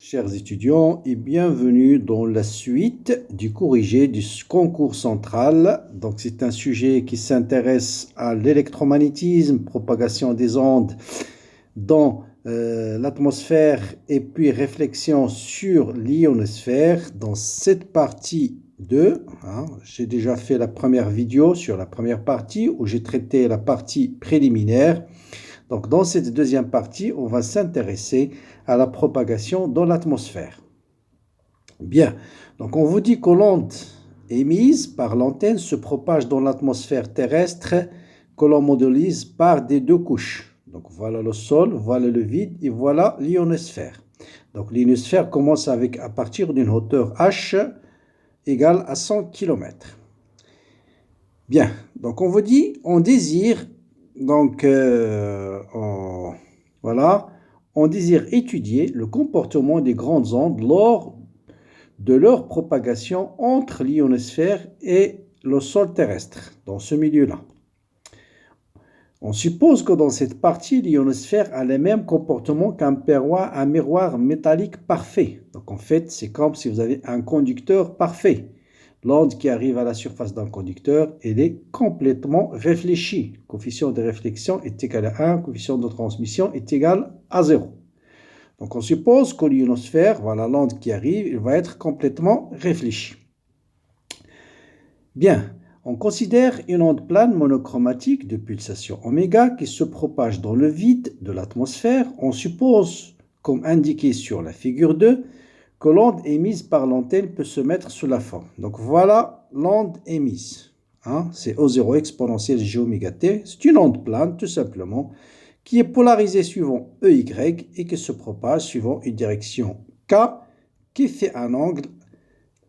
Chers étudiants, et bienvenue dans la suite du corrigé du concours central. Donc, c'est un sujet qui s'intéresse à l'électromagnétisme, propagation des ondes dans l'atmosphère et puis réflexion sur l'ionosphère. Dans cette partie 2, j'ai déjà fait la première vidéo sur la première partie où j'ai traité la partie préliminaire. Donc, dans cette deuxième partie, on va s'intéresser à la propagation dans l'atmosphère. Bien, donc on vous dit que l'onde émise par l'antenne se propage dans l'atmosphère terrestre que l'on modélise par des deux couches. Donc voilà le sol, voilà le vide et voilà l'ionosphère. Donc l'ionosphère commence à partir d'une hauteur h égale à 100 km. Bien, donc on vous dit, on désire, donc on désire étudier le comportement des grandes ondes lors de leur propagation entre l'ionosphère et le sol terrestre, dans ce milieu-là. On suppose que dans cette partie, l'ionosphère a le même comportement qu'un miroir métallique parfait. Donc en fait, c'est comme si vous avez un conducteur parfait. L'onde qui arrive à la surface d'un conducteur, elle est complètement réfléchie. Le coefficient de réflexion est égal à 1, le coefficient de transmission est égal à 0. Donc on suppose que l'ionosphère, voilà l'onde qui arrive, elle va être complètement réfléchie. Bien, on considère une onde plane monochromatique de pulsation oméga qui se propage dans le vide de l'atmosphère. On suppose, comme indiqué sur la figure 2, que l'onde émise par l'antenne peut se mettre sous la forme. Donc voilà l'onde émise. C'est O0 exponentielle J oméga t. C'est une onde plane, tout simplement, qui est polarisée suivant EY et qui se propage suivant une direction K qui fait un angle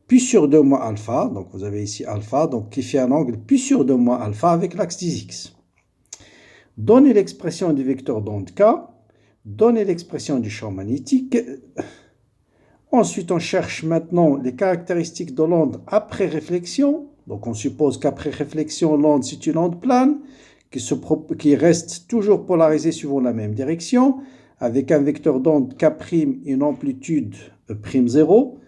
pi sur 2 moins alpha. Donc vous avez ici alpha, donc qui fait un angle pi sur 2 moins alpha avec l'axe des X. Donnez l'expression du vecteur d'onde K. Donnez l'expression du champ magnétique. Ensuite, on cherche maintenant les caractéristiques de l'onde après réflexion. Donc, on suppose qu'après réflexion, l'onde, c'est une onde plane qui reste toujours polarisée suivant la même direction, avec un vecteur d'onde K', une amplitude prime0.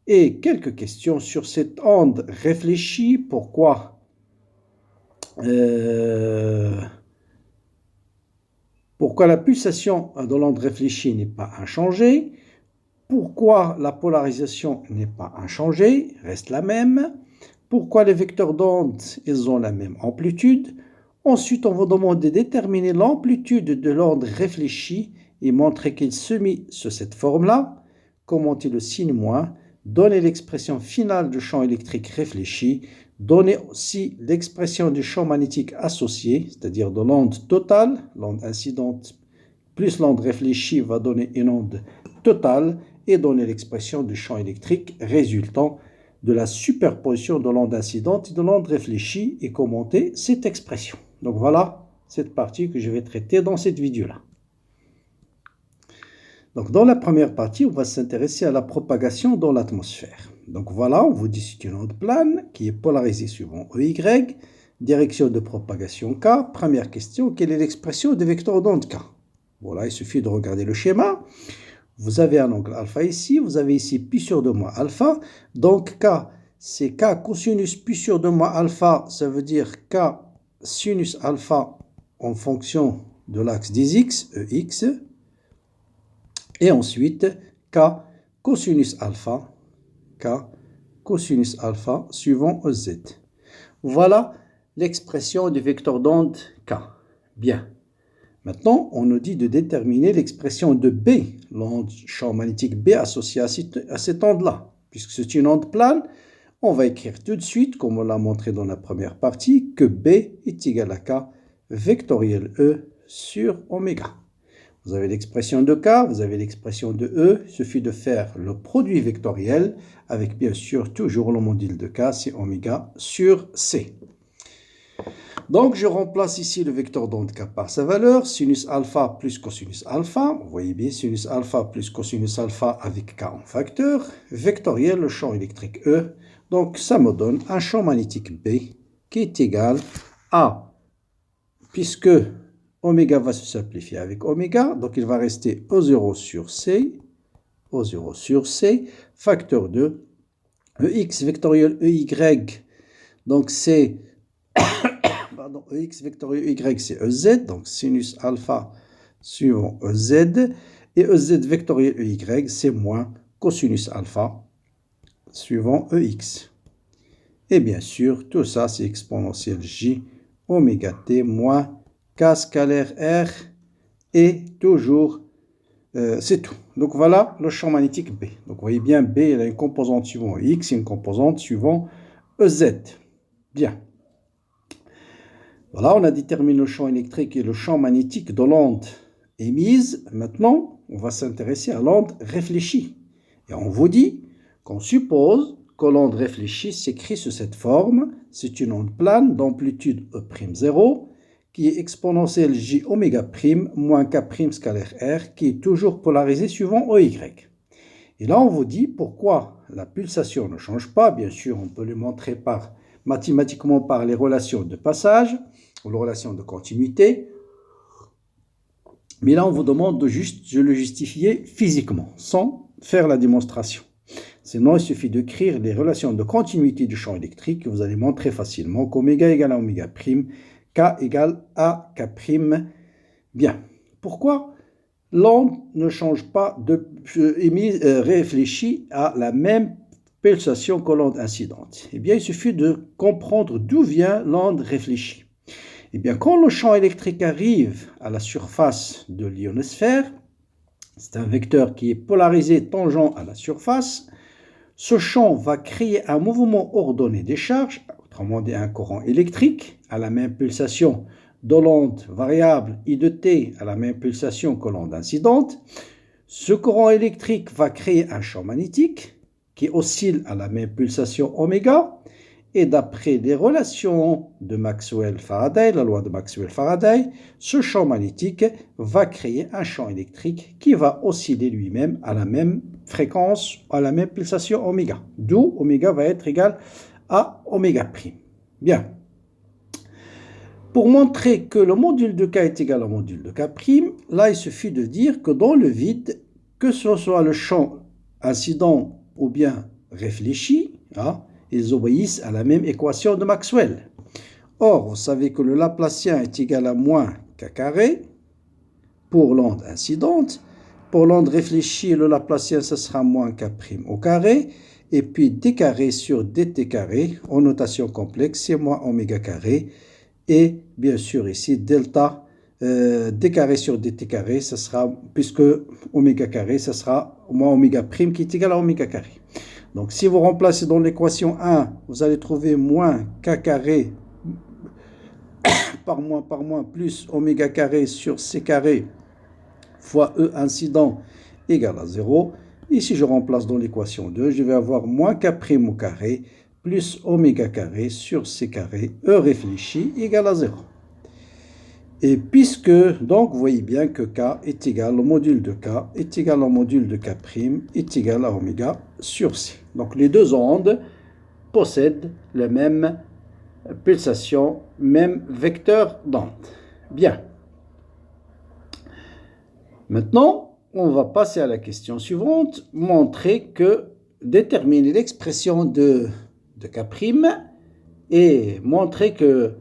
Et quelques questions sur cette onde réfléchie. Pourquoi la pulsation de l'onde réfléchie n'est pas inchangée? Pourquoi la polarisation n'est pas inchangée, reste la même? Pourquoi les vecteurs d'onde, ils ont la même amplitude? Ensuite, on vous demande de déterminer l'amplitude de l'onde réfléchie et montrer qu'il se met sous cette forme-là. Commentez le signe moins. Donnez l'expression finale du champ électrique réfléchi. Donnez aussi l'expression du champ magnétique associé, c'est-à-dire de l'onde totale. L'onde incidente plus l'onde réfléchie va donner une onde totale et donner l'expression du champ électrique résultant de la superposition de l'onde incidente et de l'onde réfléchie et commenter cette expression. Donc voilà cette partie que je vais traiter dans cette vidéo-là. Donc dans la première partie, on va s'intéresser à la propagation dans l'atmosphère. Donc voilà, on vous dit c'est une onde plane qui est polarisée suivant EY, direction de propagation K. Première question, quelle est l'expression du vecteur d'onde K? Voilà, il suffit de regarder le schéma. Vous avez un angle alpha ici, vous avez ici pi sur 2 moins alpha. Donc K, c'est K cosinus pi sur 2 moins alpha, ça veut dire K sinus alpha en fonction de l'axe des X, EX. Et ensuite, K cosinus alpha suivant EZ. Voilà l'expression du vecteur d'onde K. Bien. Maintenant, on nous dit de déterminer l'expression de B, l'onde champ magnétique B associée à cette onde-là. Puisque c'est une onde plane, on va écrire tout de suite, comme on l'a montré dans la première partie, que B est égal à K vectoriel E sur oméga. Vous avez l'expression de K, vous avez l'expression de E. Il suffit de faire le produit vectoriel avec bien sûr toujours le module de K, c'est oméga sur C. Donc, je remplace ici le vecteur d'onde K par sa valeur, sinus alpha plus cosinus alpha. Vous voyez bien, sinus alpha plus cosinus alpha avec K en facteur. Vectoriel, le champ électrique E. Donc, ça me donne un champ magnétique B qui est égal à, puisque oméga va se simplifier avec oméga, donc il va rester O0 sur C, O0 sur C, facteur de EX vectoriel EY. Donc c'est, pardon, EX vectoriel EY, c'est EZ, donc sinus alpha suivant EZ. Et EZ vectoriel EY, c'est moins cosinus alpha suivant EX. Et bien sûr, tout ça, c'est exponentielle J oméga T moins K scalaire R. Et toujours, c'est tout. Donc voilà le champ magnétique B. Donc vous voyez bien, B, il a une composante suivant X et une composante suivant EZ. Bien. Voilà, on a déterminé le champ électrique et le champ magnétique de l'onde émise. Maintenant, on va s'intéresser à l'onde réfléchie. Et on vous dit qu'on suppose que l'onde réfléchie s'écrit sous cette forme. C'est une onde plane d'amplitude E'0 qui est exponentielle J oméga prime moins K prime scalaire R qui est toujours polarisée suivant EY. Et là, on vous dit pourquoi la pulsation ne change pas. Bien sûr, on peut le montrer mathématiquement par les relations de passage ou les relations de continuité. Mais là, on vous demande de le justifier physiquement, sans faire la démonstration. Sinon, il suffit d'écrire les relations de continuité du champ électrique que vous allez montrer facilement qu'oméga égale à oméga prime, K égale à K prime. Bien. Pourquoi l'onde ne change pas réfléchie à la même pulsation que l'onde incidente? Eh bien, il suffit de comprendre d'où vient l'onde réfléchie. Eh bien, quand le champ électrique arrive à la surface de l'ionosphère, c'est un vecteur qui est polarisé tangent à la surface, ce champ va créer un mouvement ordonné des charges, autrement dit un courant électrique, à la même pulsation de l'onde variable I de t à la même pulsation que l'onde incidente. Ce courant électrique va créer un champ magnétique qui oscille à la même pulsation oméga. Et d'après les relations de Maxwell-Faraday, la loi de Maxwell-Faraday, ce champ magnétique va créer un champ électrique qui va osciller lui-même à la même fréquence, à la même pulsation oméga. D'où oméga va être égal à oméga prime. Bien. Pour montrer que le module de K est égal au module de K prime, là il suffit de dire que dans le vide, que ce soit le champ incident ou bien réfléchi, ils obéissent à la même équation de Maxwell. Or, vous savez que le Laplacien est égal à moins K carré pour l'onde incidente. Pour l'onde réfléchie, le Laplacien, ce sera moins K prime au carré. Et puis d carré sur dt carré, en notation complexe, c'est moins oméga carré. Et bien sûr ici, delta d carré sur dt carré, ce sera, puisque oméga carré, ce sera moins oméga prime qui est égal à oméga carré. Donc, si vous remplacez dans l'équation 1, vous allez trouver moins K carré par moins plus oméga carré sur C carré fois E incident égale à 0. Et si je remplace dans l'équation 2, je vais avoir moins K prime au carré plus oméga carré sur C carré E réfléchi égale à 0. Et puisque, donc, vous voyez bien que K est égal au module de K est égal au module de K' est égal à oméga sur C. Donc, les deux ondes possèdent la même pulsation, même vecteur d'onde. Bien. Maintenant, on va passer à la question suivante, montrer que déterminer l'expression de K' et montrer que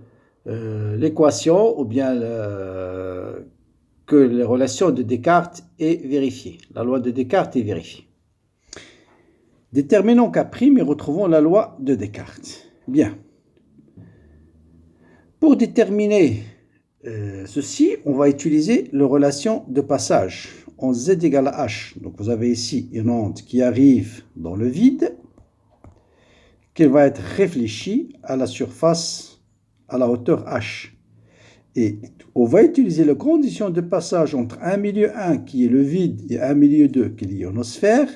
l'équation ou bien que la relation de Descartes est vérifiée. La loi de Descartes est vérifiée. Déterminons K' et retrouvons la loi de Descartes. Bien. Pour déterminer ceci, on va utiliser la relation de passage en Z égale à H. Donc vous avez ici une onde qui arrive dans le vide, qui va être réfléchie à la surface à la hauteur H. Et on va utiliser la condition de passage entre un milieu 1 qui est le vide et un milieu 2 qui est l'ionosphère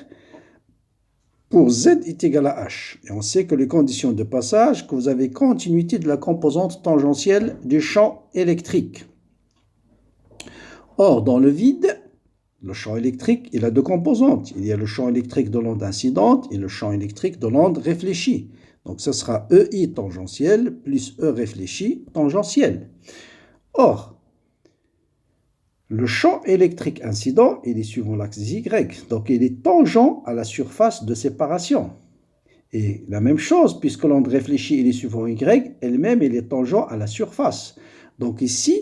pour Z est égal à H. Et on sait que les conditions de passage, que vous avez continuité de la composante tangentielle du champ électrique. Or, dans le vide, le champ électrique, il a deux composantes. Il y a le champ électrique de l'onde incidente et le champ électrique de l'onde réfléchie. Donc, ce sera EI tangentiel plus E réfléchi tangentiel. Or, Le champ électrique incident, il est suivant l'axe Y, donc il est tangent à la surface de séparation. Et la même chose, puisque l'onde réfléchie, il est suivant Y, elle-même, il est tangent à la surface. Donc ici,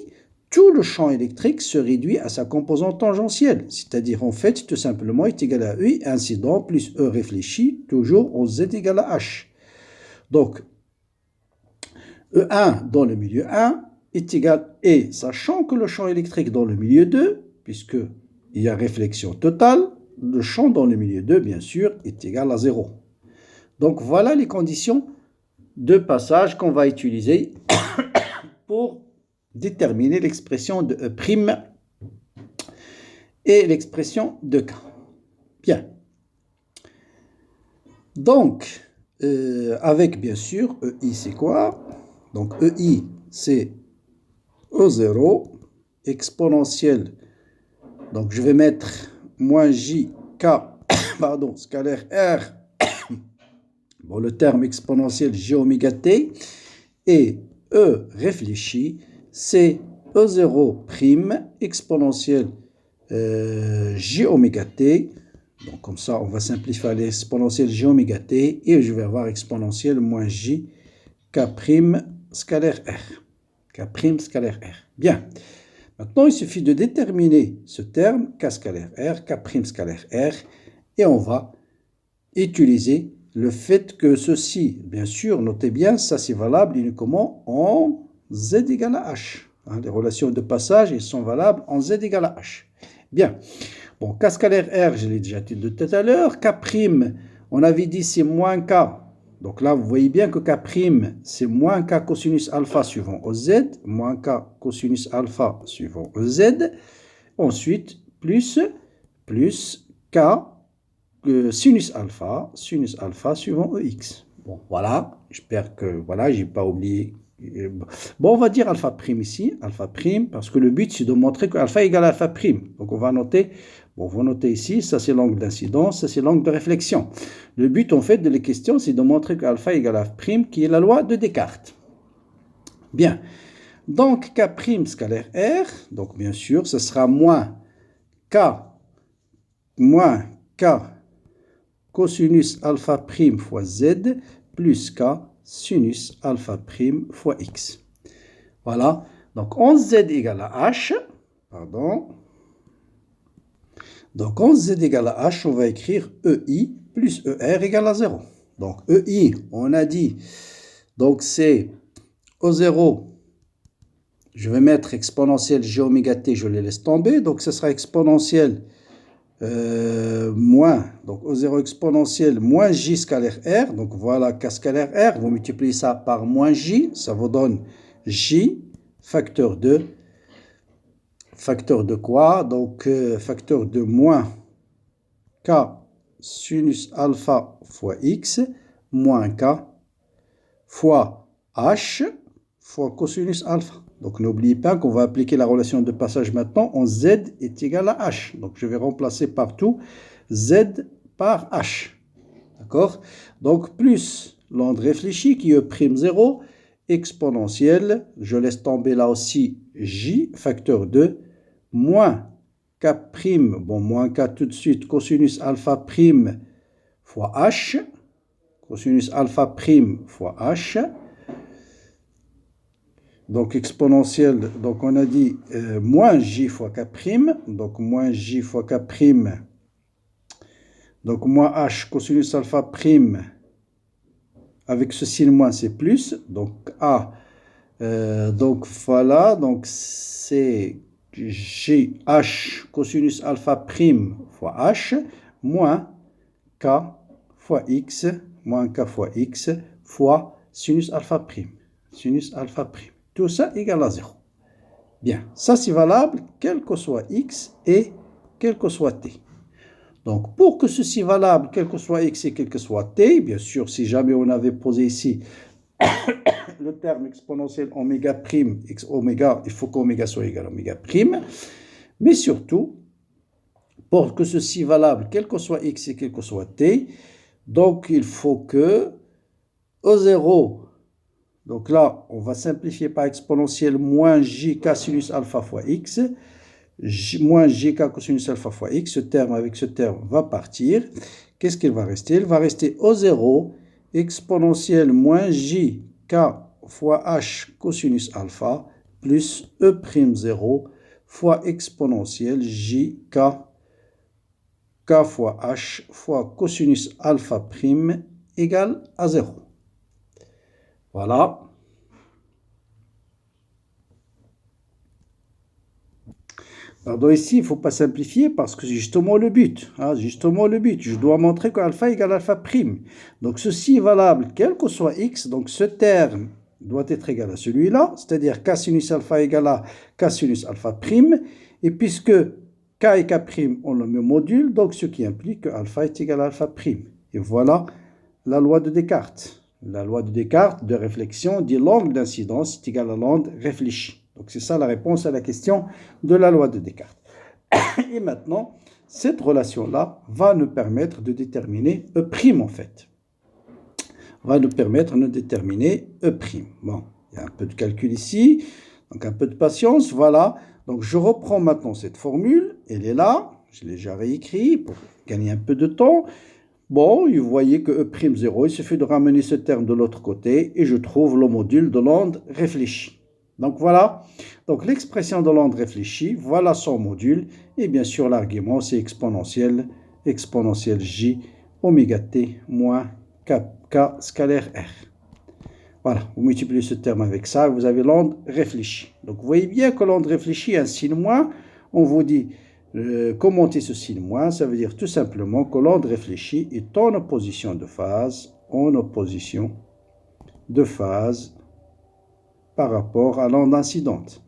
tout le champ électrique se réduit à sa composante tangentielle, c'est-à-dire en fait, tout simplement, est égal à E incident plus E réfléchi, toujours en Z égale à H. Donc, E1 dans le milieu 1 est égal à E, sachant que le champ électrique dans le milieu 2, puisqu'il y a réflexion totale, le champ dans le milieu 2, bien sûr, est égal à 0. Donc voilà les conditions de passage qu'on va utiliser pour déterminer l'expression de E' et l'expression de K. Bien. Donc, avec bien sûr, EI c'est quoi? Donc EI c'est E0 exponentielle. Donc je vais mettre moins JK, pardon, scalaire R. Bon, le terme exponentiel J oméga T. Et E réfléchi, c'est E0' exponentielle J oméga T. Donc comme ça, on va simplifier l'exponentielle J oméga T et je vais avoir exponentielle moins J K' scalaire R. K' scalaire R. Bien. Maintenant, il suffit de déterminer ce terme K scalaire R, K' scalaire R, et on va utiliser le fait que ceci, bien sûr, notez bien, ça c'est valable uniquement en Z égale à H. Hein, les relations de passage, elles sont valables en Z égale à H. Bien. Bon, K scalaire R, je l'ai déjà dit de tout à l'heure. K', on avait dit c'est moins K. Donc là, vous voyez bien que K', c'est moins K cosinus alpha suivant EZ, moins K cosinus alpha suivant EZ. Ensuite, plus K sinus alpha suivant EX. Bon, voilà, j'espère que, voilà, j'ai pas oublié. Bon, on va dire alpha prime ici, alpha prime, parce que le but, c'est de montrer que alpha égale alpha prime. Donc, on va noter, bon, vous notez ici, ça c'est l'angle d'incidence, ça c'est l'angle de réflexion. Le but, en fait, de les questions, c'est de montrer que alpha égale alpha prime, qui est la loi de Descartes. Bien. Donc, K' scalaire R, donc bien sûr, ce sera moins K cosinus alpha prime fois Z plus K sinus alpha prime fois X. Voilà. Donc, 11Z égale à H. Pardon. Donc, 11Z égale à H, on va écrire EI plus ER égale à 0. Donc, EI, on a dit, donc c'est O0, je vais mettre exponentielle J oméga T, je les laisse tomber. Donc, ce sera exponentielle moins, donc O0 exponentielle moins J scalaire R, donc voilà K scalaire R, vous multipliez ça par moins J, ça vous donne J facteur de quoi? Donc facteur de moins K sinus alpha fois X moins K fois H fois cosinus alpha. Donc n'oubliez pas qu'on va appliquer la relation de passage maintenant en Z est égal à H. Donc je vais remplacer partout Z par H. D'accord? Donc plus l'onde réfléchie qui est E'0 exponentielle, je laisse tomber là aussi J facteur 2 moins K', bon moins K tout de suite, cosinus alpha prime fois H, cosinus alpha prime fois H. Donc exponentielle, donc on a dit moins J fois K', donc moins J fois K', donc moins H cosinus alpha prime, avec ce signe moins c'est plus, donc A, donc voilà, donc c'est GH cosinus alpha prime fois H, moins K fois X, moins K fois X, fois sinus alpha prime, sinus alpha prime. Tout ça égale à 0. Bien, ça c'est valable quel que soit x et quel que soit t. Donc pour que ceci soit valable quel que soit x et quel que soit t, bien sûr si jamais on avait posé ici le terme exponentiel oméga prime, x oméga, il faut qu'oméga soit égal à oméga prime, mais surtout pour que ceci soit valable quel que soit x et quel que soit t, donc il faut que E0, donc là, on va simplifier par exponentielle moins j k sinus alpha fois x, moins jk cosinus alpha fois x, ce terme avec ce terme va partir. Qu'est-ce qu'il va rester? Il va rester O0 exponentielle moins jk fois h cosinus alpha plus E'0 fois exponentielle jk k fois h fois cosinus alpha prime égale à 0. Voilà. Pardon, ici, il ne faut pas simplifier parce que c'est justement le but. Hein, justement le but. Je dois montrer que alpha égale alpha prime. Donc ceci est valable quel que soit x. Donc ce terme doit être égal à celui-là, c'est-à-dire k sinus alpha égale à k sinus alpha prime. Et puisque k et k prime ont le même module, donc ce qui implique que alpha est égal à alpha prime. Et voilà la loi de Descartes. La loi de Descartes de réflexion dit l'angle d'incidence est égal à l'onde réfléchie. Donc c'est ça la réponse à la question de la loi de Descartes. Et maintenant, cette relation-là va nous permettre de déterminer E' en fait. Va nous permettre de déterminer E'. Bon, il y a un peu de calcul ici, donc un peu de patience, voilà. Donc je reprends maintenant cette formule, elle est là, je l'ai déjà réécrit pour gagner un peu de temps. Bon, vous voyez que E'0, il suffit de ramener ce terme de l'autre côté et je trouve le module de l'onde réfléchie. Donc voilà, donc l'expression de l'onde réfléchie, voilà son module, et bien sûr l'argument c'est exponentielle j oméga t moins k scalaire r. Voilà, vous multipliez ce terme avec ça, vous avez l'onde réfléchie. Donc vous voyez bien que l'onde réfléchie a un signe moins, on vous dit commenter ce signe moins, ça veut dire tout simplement que l'onde réfléchie est en opposition de phase, par rapport à l'onde incidente.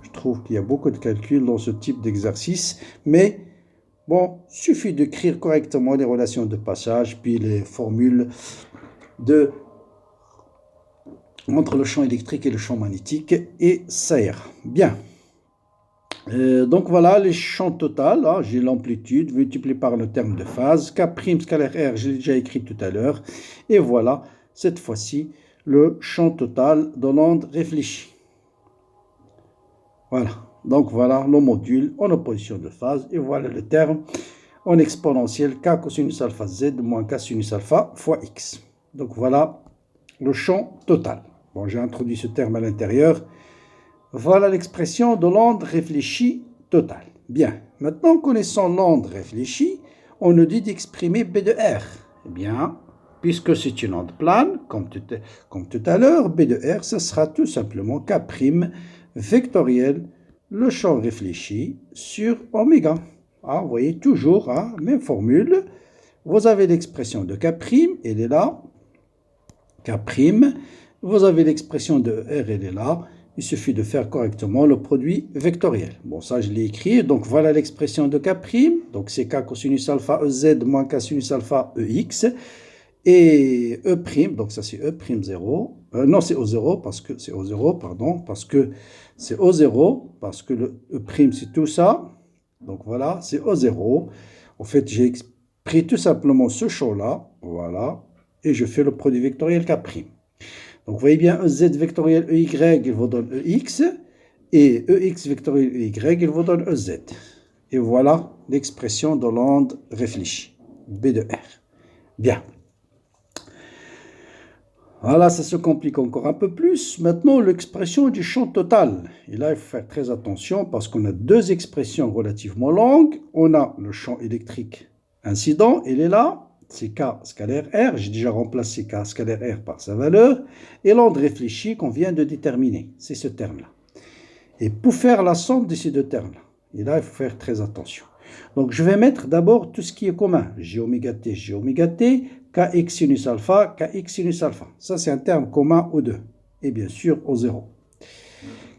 Je trouve qu'il y a beaucoup de calculs dans ce type d'exercice, mais bon, suffit d'écrire correctement les relations de passage, puis les formules entre le champ électrique et le champ magnétique, et ça ira. Bien. Donc voilà les champs total, hein, j'ai l'amplitude multiplié par le terme de phase, K' scalaire R, je l'ai déjà écrit tout à l'heure, et voilà, cette fois-ci, le champ total de l'onde réfléchie. Voilà, donc voilà le module en opposition de phase, et voilà le terme en exponentielle K cosinus alpha Z moins K sinus alpha fois X. Donc voilà le champ total. Bon, j'ai introduit ce terme à l'intérieur. Voilà l'expression de l'onde réfléchie totale. Bien, maintenant connaissant l'onde réfléchie, on nous dit d'exprimer B de R. Eh bien, puisque c'est une onde plane, comme tout à l'heure, B de R, ce sera tout simplement K' vectoriel, le champ réfléchi sur oméga. Ah, vous voyez, toujours, hein, même formule. Vous avez l'expression de K', elle est là. K', vous avez l'expression de R, elle est là. Il suffit de faire correctement le produit vectoriel. Bon, ça, je l'ai écrit. Donc, voilà l'expression de K'. Donc, c'est K cosinus alpha EZ moins K sinus alpha EX. Et E', donc ça, c'est E'0. Non, c'est O0, parce que c'est O0, pardon, parce que c'est O0, parce que le E', c'est tout ça. Donc, voilà, c'est O0. En fait, j'ai pris tout simplement ce champ-là, voilà, et je fais le produit vectoriel K'. Donc, vous voyez bien, EZ vectoriel EY, il vous donne EX, et EX vectoriel EY, il vous donne EZ. Et voilà l'expression de l'onde réfléchie, B de R. Bien. Voilà, ça se complique encore un peu plus. Maintenant, l'expression du champ total. Et là, il faut faire très attention parce qu'on a deux expressions relativement longues. On a le champ électrique incident, il est là. C'est K scalaire R, j'ai déjà remplacé K scalaire R par sa valeur, et l'onde réfléchie qu'on vient de déterminer, c'est ce terme-là. Et pour faire la somme de ces deux termes-là, et là il faut faire très attention. Donc je vais mettre d'abord tout ce qui est commun, G oméga T, Kx sinus alpha, Kx sinus alpha. Ça c'est un terme commun aux deux, et bien sûr au zéro.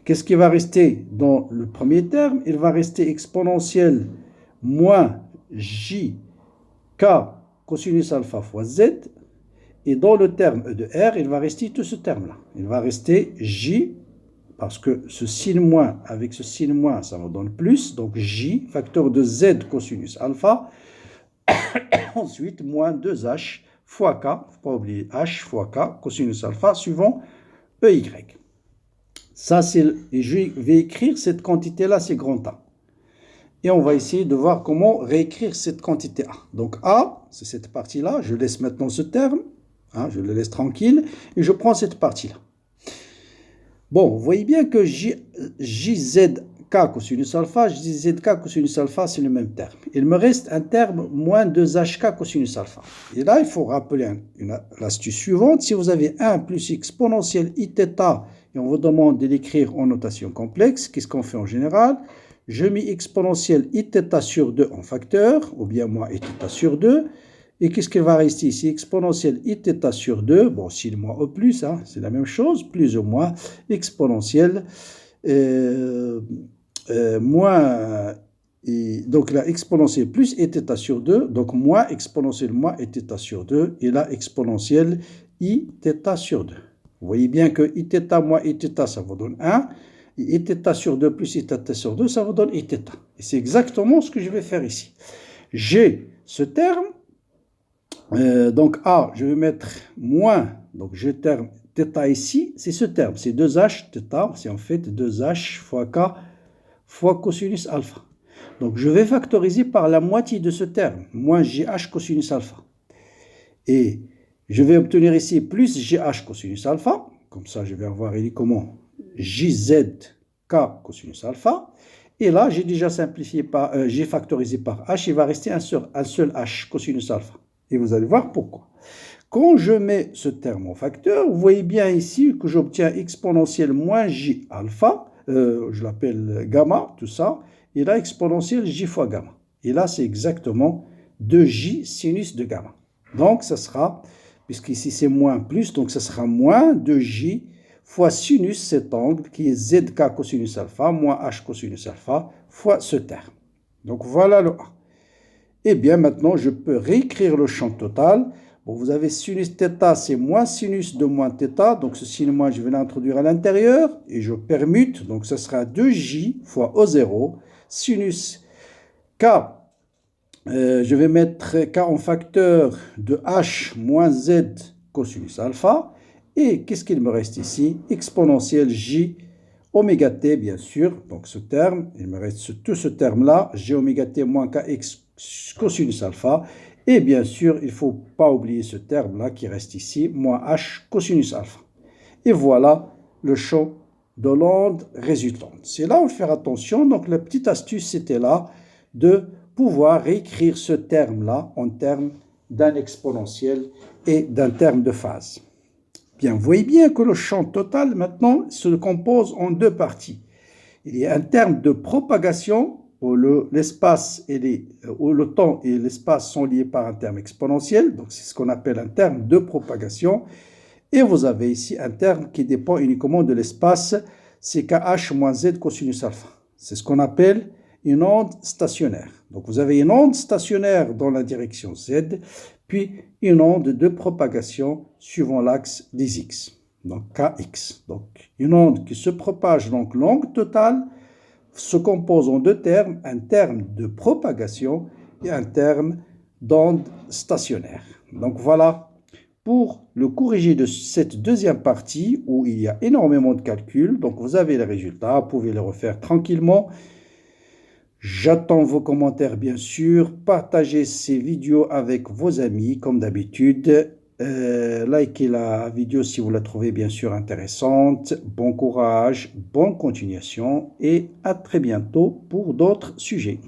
Qu'est-ce qui va rester dans le premier terme? Il va rester exponentielle moins J, K cosinus alpha fois Z, et dans le terme E de R, il va rester tout ce terme-là. Il va rester J, parce que ce signe moins avec ce signe moins, ça me donne plus, donc J, facteur de Z cosinus alpha, ensuite moins 2H fois K, il ne faut pas oublier H fois K cosinus alpha, suivant EY. Ça, et je vais écrire cette quantité-là, c'est grand A. Et on va essayer de voir comment réécrire cette quantité A. Donc A, c'est cette partie-là. Je laisse maintenant ce terme. Hein, je le laisse tranquille. Et je prends cette partie-là. Bon, vous voyez bien que JZK cosinus alpha, JZK cosinus alpha, c'est le même terme. Il me reste un terme moins 2HK cosinus alpha. Et là, il faut rappeler l'astuce suivante. Si vous avez 1 plus exponentielle Iθ et on vous demande de l'écrire en notation complexe, qu'est-ce qu'on fait en général? Je mets exponentielle Iθ sur 2 en facteur, ou bien moins Iθ sur 2. Et qu'est-ce qui va rester ici? Exponentielle Iθ sur 2, bon, si le moins au plus, hein, c'est la même chose, plus ou moins, exponentielle moins, donc la exponentielle plus Iθ sur 2, donc moins exponentielle moins Iθ sur 2, et la exponentielle Iθ sur 2. Vous voyez bien que Iθ moins Iθ, ça vous donne 1, et Iθ sur 2 plus Iθ sur 2, ça vous donne Iθ. Et c'est exactement ce que je vais faire ici. J'ai ce terme, donc A, je vais mettre moins, donc je terme θ ici, c'est ce terme, c'est 2h θ, c'est en fait 2h fois k fois cosinus alpha. Donc je vais factoriser par la moitié de ce terme, moins gh cosinus alpha. Et je vais obtenir ici plus gh cosinus alpha, comme ça je vais avoir ici comment jz k cosinus alpha. Et là, j'ai déjà simplifié par, j'ai factorisé par h, il va rester un seul h cosinus alpha. Et vous allez voir pourquoi. Quand je mets ce terme en facteur, vous voyez bien ici que j'obtiens exponentielle moins j alpha, je l'appelle gamma, tout ça, et là exponentielle j fois gamma. Et là, c'est exactement 2j sinus de gamma. Donc, ça sera, puisqu'ici c'est moins plus, donc ça sera moins 2j fois sinus cet angle qui est zk cosinus alpha moins h cosinus alpha fois ce terme. Donc, voilà le A. Et bien maintenant, je peux réécrire le champ total. Bon, vous avez sinus θ, c'est moins sinus de moins θ. Donc ceci, moi, je vais l'introduire à l'intérieur et je permute. Donc ce sera 2j fois O0 sinus k. Je vais mettre k en facteur de h moins z cosinus alpha. Et qu'est-ce qu'il me reste ici? Exponentielle j oméga t, bien sûr. Donc ce terme, il me reste tout ce terme-là, j oméga t moins kx cosinus alpha. Et bien sûr, il ne faut pas oublier ce terme-là qui reste ici, moins h cosinus alpha. Et voilà le champ de l'onde résultante. C'est là où il faut faire attention. Donc la petite astuce, c'était là de pouvoir réécrire ce terme-là en termes d'un exponentiel et d'un terme de phase. Bien, vous voyez bien que le champ total, maintenant, se compose en deux parties. Il y a un terme de propagation où l'espace où le temps et l'espace sont liés par un terme exponentiel. Donc, c'est ce qu'on appelle un terme de propagation. Et vous avez ici un terme qui dépend uniquement de l'espace, c'est kh moins z cosinus alpha. C'est ce qu'on appelle une onde stationnaire. Donc, vous avez une onde stationnaire dans la direction z, puis une onde de propagation suivant l'axe des x, donc kx. Donc, une onde qui se propage, donc l'onde totale, se compose en deux termes, un terme de propagation et un terme d'onde stationnaire. Donc, voilà pour le corriger de cette deuxième partie où il y a énormément de calculs. Donc, vous avez les résultats, vous pouvez les refaire tranquillement. J'attends vos commentaires, bien sûr. Partagez ces vidéos avec vos amis, comme d'habitude. Likez la vidéo si vous la trouvez, bien sûr, intéressante. Bon courage, bonne continuation et à très bientôt pour d'autres sujets.